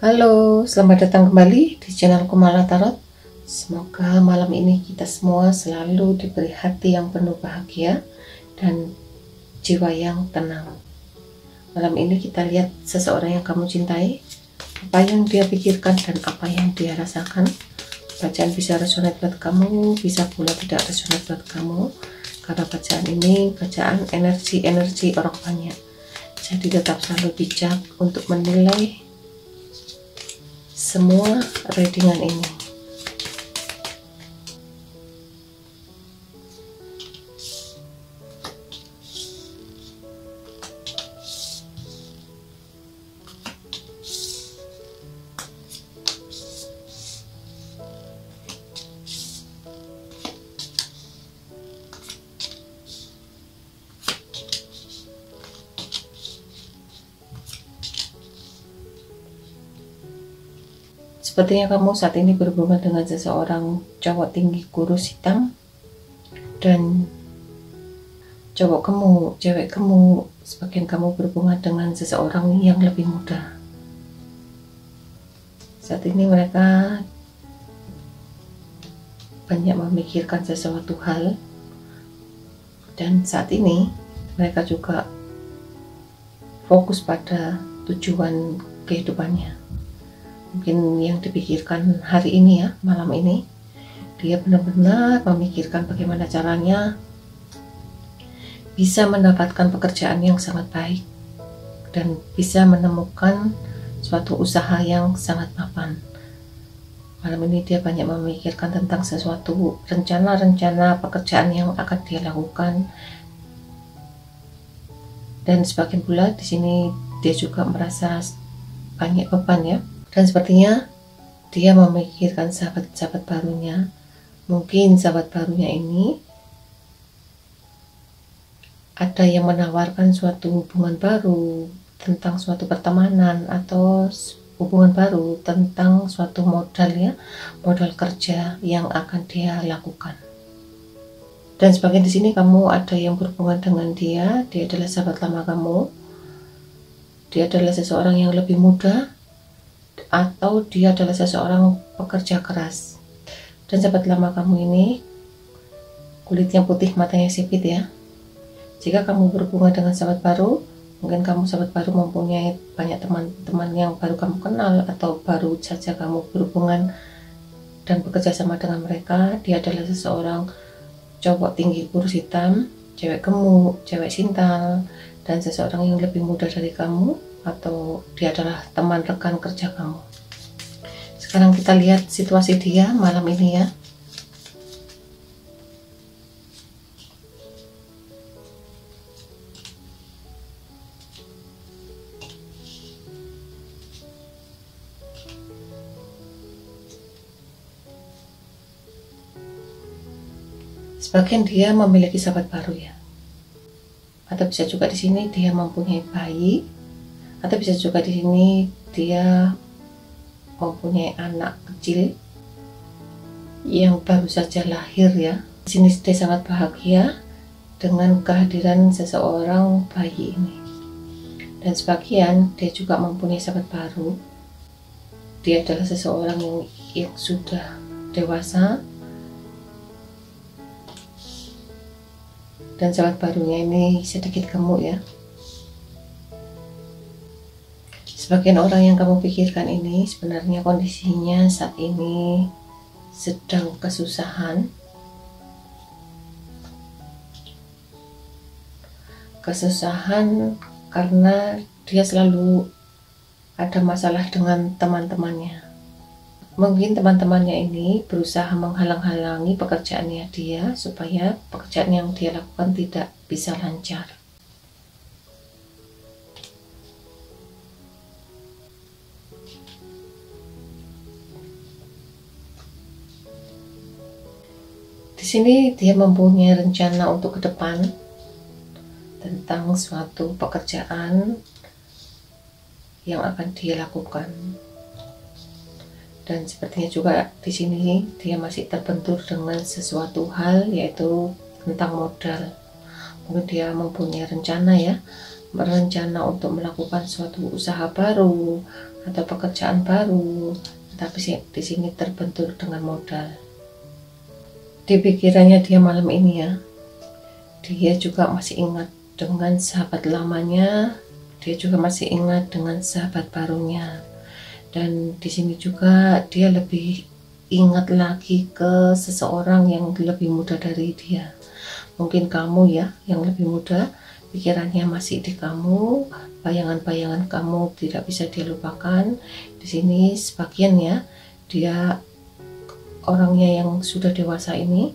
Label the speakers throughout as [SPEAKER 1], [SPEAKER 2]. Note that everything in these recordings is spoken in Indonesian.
[SPEAKER 1] Halo, selamat datang kembali di channel Kumala Tarot. Semoga malam ini kita semua selalu diberi hati yang penuh bahagia dan jiwa yang tenang. Malam ini kita lihat seseorang yang kamu cintai, apa yang dia pikirkan dan apa yang dia rasakan. Bacaan bisa resonate buat kamu, bisa pula tidak resonate buat kamu, karena bacaan ini bacaan energi orang banyak. Jadi tetap selalu bijak untuk menilai semua readingan ini. Sepertinya kamu saat ini berhubungan dengan seseorang cowok tinggi kurus hitam, dan cewek kamu, sebagian kamu berhubungan dengan seseorang yang lebih muda. Saat ini mereka banyak memikirkan sesuatu hal, dan saat ini mereka juga fokus pada tujuan kehidupannya. Mungkin yang dipikirkan hari ini ya, malam ini dia benar-benar memikirkan bagaimana caranya bisa mendapatkan pekerjaan yang sangat baik dan bisa menemukan suatu usaha yang sangat mapan. Malam ini dia banyak memikirkan tentang sesuatu rencana-rencana pekerjaan yang akan dia lakukan, dan sebagian pula di sini dia juga merasa banyak beban ya. Dan sepertinya dia memikirkan sahabat-sahabat barunya. Mungkin sahabat barunya ini ada yang menawarkan suatu hubungan baru tentang suatu pertemanan, atau hubungan baru tentang suatu modal ya, modal kerja yang akan dia lakukan. Dan sebagian di sini kamu ada yang berhubungan dengan dia adalah sahabat lama kamu. Dia adalah seseorang yang lebih muda, atau dia adalah seseorang pekerja keras. Dan sahabat lama kamu ini kulitnya putih, matanya sipit ya. Jika kamu berhubungan dengan sahabat baru, mungkin kamu sahabat baru mempunyai banyak teman-teman yang baru kamu kenal, atau baru saja kamu berhubungan dan bekerja sama dengan mereka. Dia adalah seseorang cowok tinggi kurus hitam, cewek gemuk, cewek sintal, dan seseorang yang lebih muda dari kamu, atau dia adalah teman rekan kerja kamu. Sekarang kita lihat situasi dia malam ini ya. Sebagian dia memiliki sahabat baru ya, atau bisa juga di sini dia mempunyai bayi, atau bisa juga di sini dia mempunyai anak kecil yang baru saja lahir ya. Di sini dia sangat bahagia dengan kehadiran seseorang bayi ini. Dan sebagian dia juga mempunyai sahabat baru. Dia adalah seseorang yang sudah dewasa, dan sahabat barunya ini sedikit gemuk ya. Sebagian orang yang kamu pikirkan ini sebenarnya kondisinya saat ini sedang kesusahan. Kesusahan karena dia selalu ada masalah dengan teman-temannya. Mungkin teman-temannya ini berusaha menghalang-halangi pekerjaannya dia, supaya pekerjaan yang dia lakukan tidak bisa lancar. Di sini dia mempunyai rencana untuk ke depan tentang suatu pekerjaan yang akan dia lakukan. Dan sepertinya juga di sini dia masih terbentur dengan sesuatu hal, yaitu tentang modal. Mungkin dia mempunyai rencana ya, berencana untuk melakukan suatu usaha baru, atau pekerjaan baru, tapi di sini terbentur dengan modal. Di pikirannya dia malam ini ya, dia juga masih ingat dengan sahabat lamanya, dia juga masih ingat dengan sahabat barunya, dan di sini juga dia lebih ingat lagi ke seseorang yang lebih muda dari dia. Mungkin kamu ya yang lebih muda, pikirannya masih di kamu, bayangan-bayangan kamu tidak bisa dia lupakan. Di sini sebagian ya, dia orangnya yang sudah dewasa ini,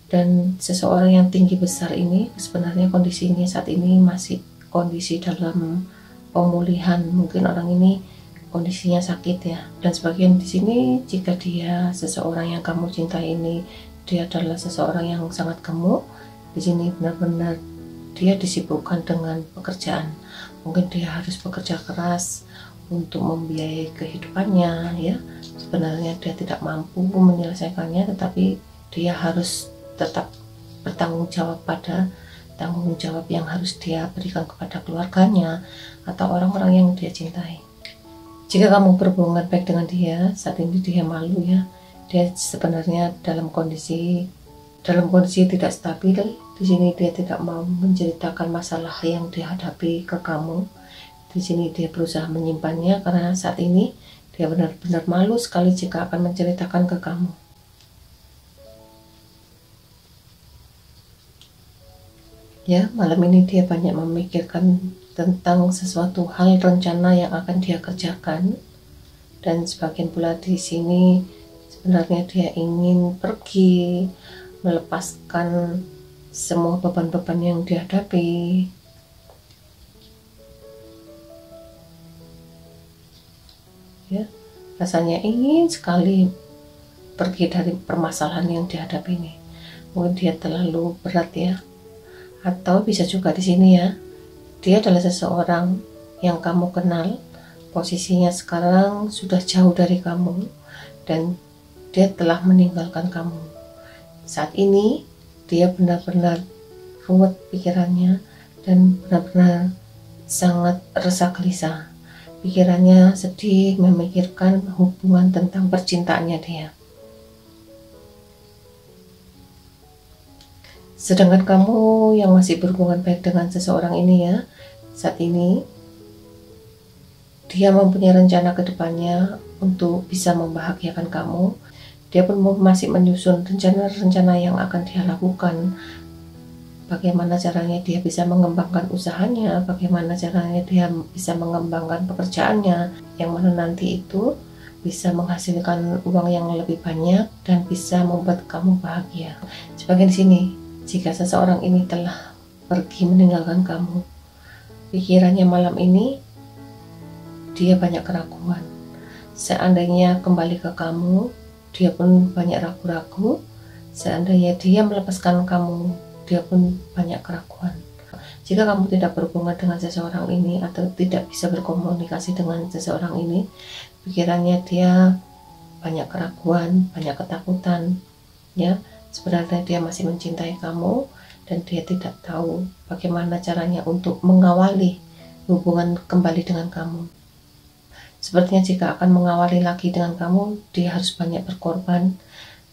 [SPEAKER 1] dan seseorang yang tinggi besar ini sebenarnya kondisinya saat ini masih kondisi dalam pemulihan. Mungkin orang ini kondisinya sakit ya. Dan sebagian di sini, jika dia seseorang yang kamu cintai ini, dia adalah seseorang yang sangat gemuk. Di sini benar-benar dia disibukkan dengan pekerjaan. Mungkin dia harus bekerja keras untuk membiayai kehidupannya ya. Sebenarnya dia tidak mampu menyelesaikannya, tetapi dia harus tetap bertanggung jawab pada tanggung jawab yang harus dia berikan kepada keluarganya atau orang-orang yang dia cintai. Jika kamu berhubungan baik dengan dia, saat ini dia malu ya. Dia sebenarnya dalam kondisi tidak stabil. Di sini dia tidak mau menceritakan masalah yang dihadapi ke kamu. Di sini dia berusaha menyimpannya karena saat ini dia benar-benar malu sekali jika akan menceritakan ke kamu. Ya, malam ini dia banyak memikirkan tentang sesuatu hal rencana yang akan dia kerjakan, dan sebagian pula di sini sebenarnya dia ingin pergi melepaskan semua beban-beban yang dihadapi. Ya, rasanya ingin sekali pergi dari permasalahan yang dihadapi ini. Mungkin dia terlalu berat ya. Atau bisa juga di sini ya, dia adalah seseorang yang kamu kenal, posisinya sekarang sudah jauh dari kamu, dan dia telah meninggalkan kamu. Saat ini dia benar-benar ruwet pikirannya dan benar-benar sangat resah gelisah. Pikirannya sedih memikirkan hubungan tentang percintaannya dia. Sedangkan kamu yang masih berhubungan baik dengan seseorang ini ya, saat ini dia mempunyai rencana ke depannya untuk bisa membahagiakan kamu. Dia pun masih menyusun rencana-rencana yang akan dia lakukan. Bagaimana caranya dia bisa mengembangkan usahanya, bagaimana caranya dia bisa mengembangkan pekerjaannya, yang mana nanti itu bisa menghasilkan uang yang lebih banyak dan bisa membuat kamu bahagia. Sebagian di sini, jika seseorang ini telah pergi meninggalkan kamu, pikirannya malam ini dia banyak keraguan. Seandainya kembali ke kamu, dia pun banyak ragu-ragu. Seandainya dia melepaskan kamu, dia pun banyak keraguan. Jika kamu tidak berhubungan dengan seseorang ini atau tidak bisa berkomunikasi dengan seseorang ini, pikirannya dia banyak keraguan, banyak ketakutan ya. Sebenarnya dia masih mencintai kamu dan dia tidak tahu bagaimana caranya untuk mengawali hubungan kembali dengan kamu. Sepertinya jika akan mengawali lagi dengan kamu, dia harus banyak berkorban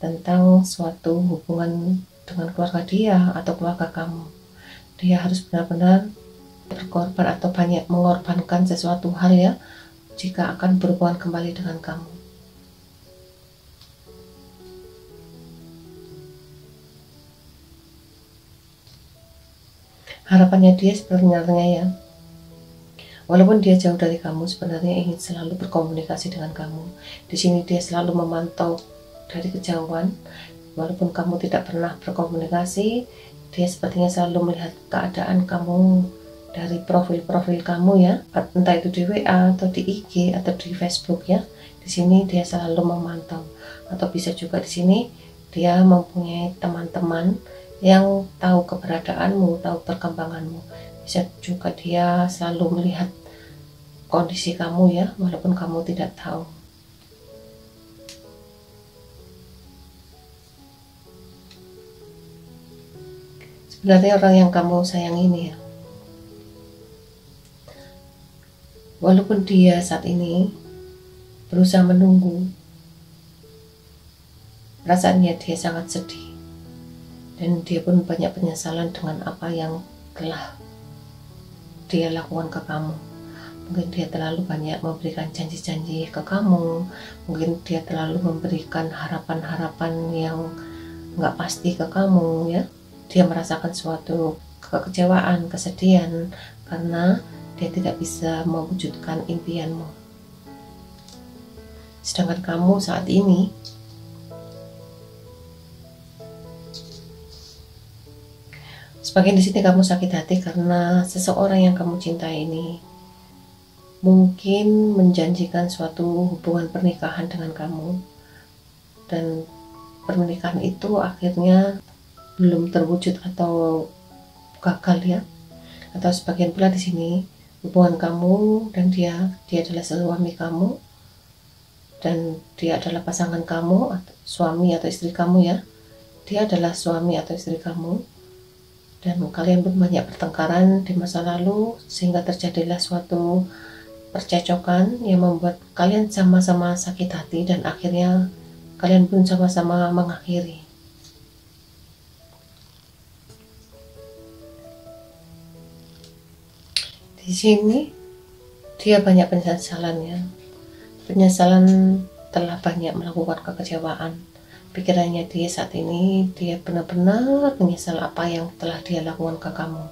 [SPEAKER 1] tentang suatu hubungan dengan keluarga dia atau keluarga kamu. Dia harus benar-benar berkorban atau banyak mengorbankan sesuatu hal ya, jika akan berhubungan kembali dengan kamu. Harapannya dia sebenarnya ya, walaupun dia jauh dari kamu, sebenarnya ingin selalu berkomunikasi dengan kamu. Di sini dia selalu memantau dari kejauhan. Walaupun kamu tidak pernah berkomunikasi, dia sepertinya selalu melihat keadaan kamu dari profil-profil kamu ya, entah itu di WA atau di IG atau di Facebook ya. Di sini dia selalu memantau, atau bisa juga di sini dia mempunyai teman-teman yang tahu keberadaanmu, tahu perkembanganmu. Bisa juga dia selalu melihat kondisi kamu ya, walaupun kamu tidak tahu. Sebenarnya orang yang kamu sayang ini ya, Walaupun dia saat ini berusaha menunggu, perasaannya dia sangat sedih, dan dia pun banyak penyesalan dengan apa yang telah dia lakukan ke kamu. Mungkin dia terlalu banyak memberikan janji-janji ke kamu, mungkin dia terlalu memberikan harapan-harapan yang nggak pasti ke kamu ya. Dia merasakan suatu kekecewaan, kesedihan karena dia tidak bisa mewujudkan impianmu. Sedangkan kamu saat ini sebagian di sini kamu sakit hati karena seseorang yang kamu cintai ini mungkin menjanjikan suatu hubungan pernikahan dengan kamu, dan pernikahan itu akhirnya belum terwujud atau gagal ya. Atau sebagian pula di sini hubungan kamu dan dia adalah suami kamu, dan dia adalah pasangan kamu, atau suami atau istri kamu ya. Dia adalah suami atau istri kamu, dan kalian pun banyak pertengkaran di masa lalu sehingga terjadilah suatu percecokan yang membuat kalian sama-sama sakit hati, dan akhirnya kalian pun sama-sama mengakhiri. Di sini dia banyak penyesalannya, penyesalan telah banyak melakukan kekecewaan. Pikirannya dia saat ini, dia benar-benar menyesal apa yang telah dia lakukan ke kamu.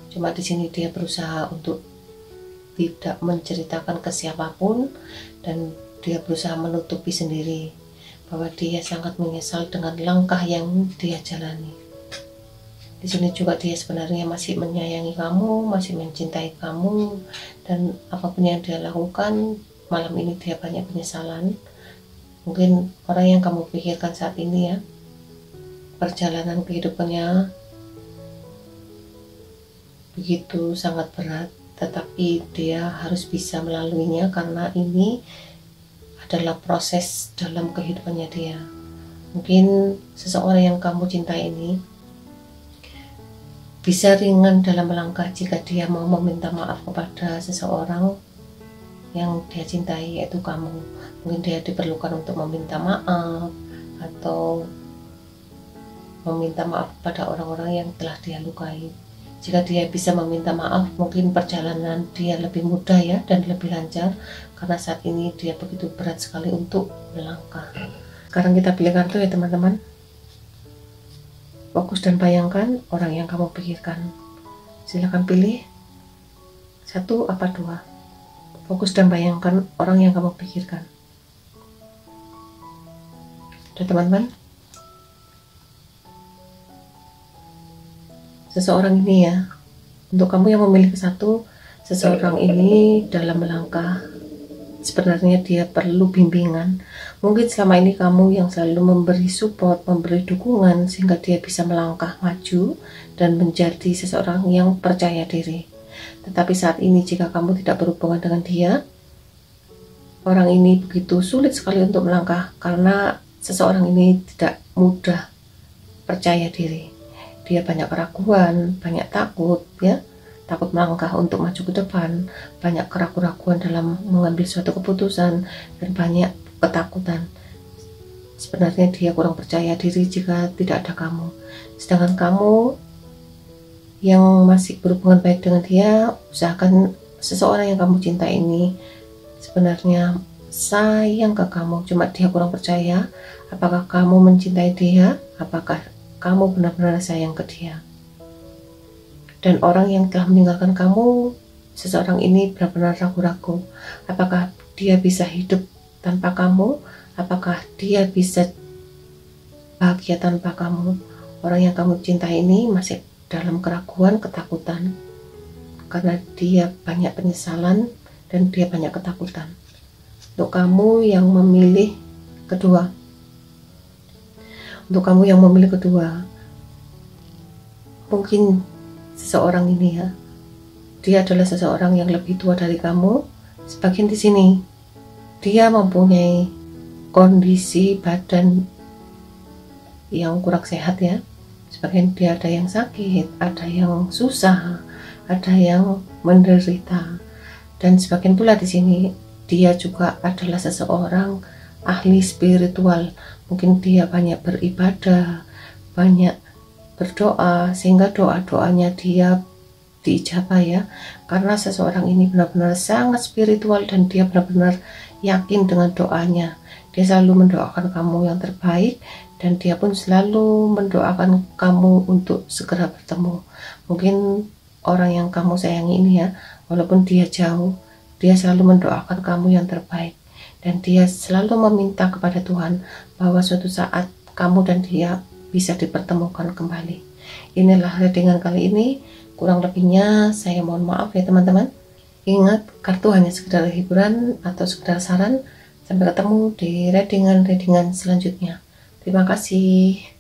[SPEAKER 1] Cuma di sini dia berusaha untuk tidak menceritakan ke siapapun, dan dia berusaha menutupi sendiri bahwa dia sangat menyesal dengan langkah yang dia jalani. Di sini juga dia sebenarnya masih menyayangi kamu, masih mencintai kamu, dan apapun yang dia lakukan, malam ini dia banyak penyesalan. Mungkin orang yang kamu pikirkan saat ini ya, perjalanan kehidupannya begitu sangat berat, tetapi dia harus bisa melaluinya karena ini adalah proses dalam kehidupannya dia. Mungkin seseorang yang kamu cintai ini bisa ringan dalam melangkah jika dia mau meminta maaf kepada seseorang yang dia cintai, yaitu kamu. Mungkin dia diperlukan untuk meminta maaf atau meminta maaf pada orang-orang yang telah dia lukai. Jika dia bisa meminta maaf, mungkin perjalanan dia lebih mudah ya, dan lebih lancar, karena saat ini dia begitu berat sekali untuk melangkah. Sekarang kita pilih kartu ya teman-teman. Fokus dan bayangkan orang yang kamu pikirkan. Silahkan pilih satu apa dua. Fokus dan bayangkan orang yang kamu pikirkan. Dan teman-teman, seseorang ini ya, untuk kamu yang memilih satu, seseorang ini dalam melangkah sebenarnya dia perlu bimbingan. Mungkin selama ini kamu yang selalu memberi support, memberi dukungan sehingga dia bisa melangkah maju dan menjadi seseorang yang percaya diri. Tetapi saat ini jika kamu tidak berhubungan dengan dia, orang ini begitu sulit sekali untuk melangkah karena seseorang ini tidak mudah percaya diri. Dia banyak keraguan, banyak takut ya, takut melangkah untuk maju ke depan, banyak keraguan dalam mengambil suatu keputusan, dan banyak ketakutan. Sebenarnya dia kurang percaya diri jika tidak ada kamu. Sedangkan kamu yang masih berhubungan baik dengan dia, usahakan seseorang yang kamu cintai ini sebenarnya sayang ke kamu, cuma dia kurang percaya apakah kamu mencintai dia, apakah kamu benar-benar sayang ke dia. Dan orang yang telah meninggalkan kamu, seseorang ini benar-benar ragu-ragu apakah dia bisa hidup tanpa kamu, apakah dia bisa bahagia tanpa kamu. Orang yang kamu cintai ini masih dalam keraguan, ketakutan, karena dia banyak penyesalan dan dia banyak ketakutan. Untuk kamu yang memilih kedua, mungkin seseorang ini ya, dia adalah seseorang yang lebih tua dari kamu. Sebagian di sini dia mempunyai kondisi badan yang kurang sehat ya. Sebagian dia ada yang sakit, ada yang susah, ada yang menderita. Dan sebagian pula di sini dia juga adalah seseorang ahli spiritual. Mungkin dia banyak beribadah, banyak berdoa, sehingga doa-doanya dia diijabah ya, karena seseorang ini benar-benar sangat spiritual dan dia benar-benar yakin dengan doanya. Dia selalu mendoakan kamu yang terbaik dan dia pun selalu mendoakan kamu untuk segera bertemu. Mungkin orang yang kamu sayangi ini ya, walaupun dia jauh, dia selalu mendoakan kamu yang terbaik dan dia selalu meminta kepada Tuhan bahwa suatu saat kamu dan dia bisa dipertemukan kembali. Inilah readingan kali ini. Kurang lebihnya saya mohon maaf ya teman-teman. Ingat, kartu hanya sekedar hiburan atau sekedar saran. Sampai ketemu di readingan selanjutnya. Terima kasih.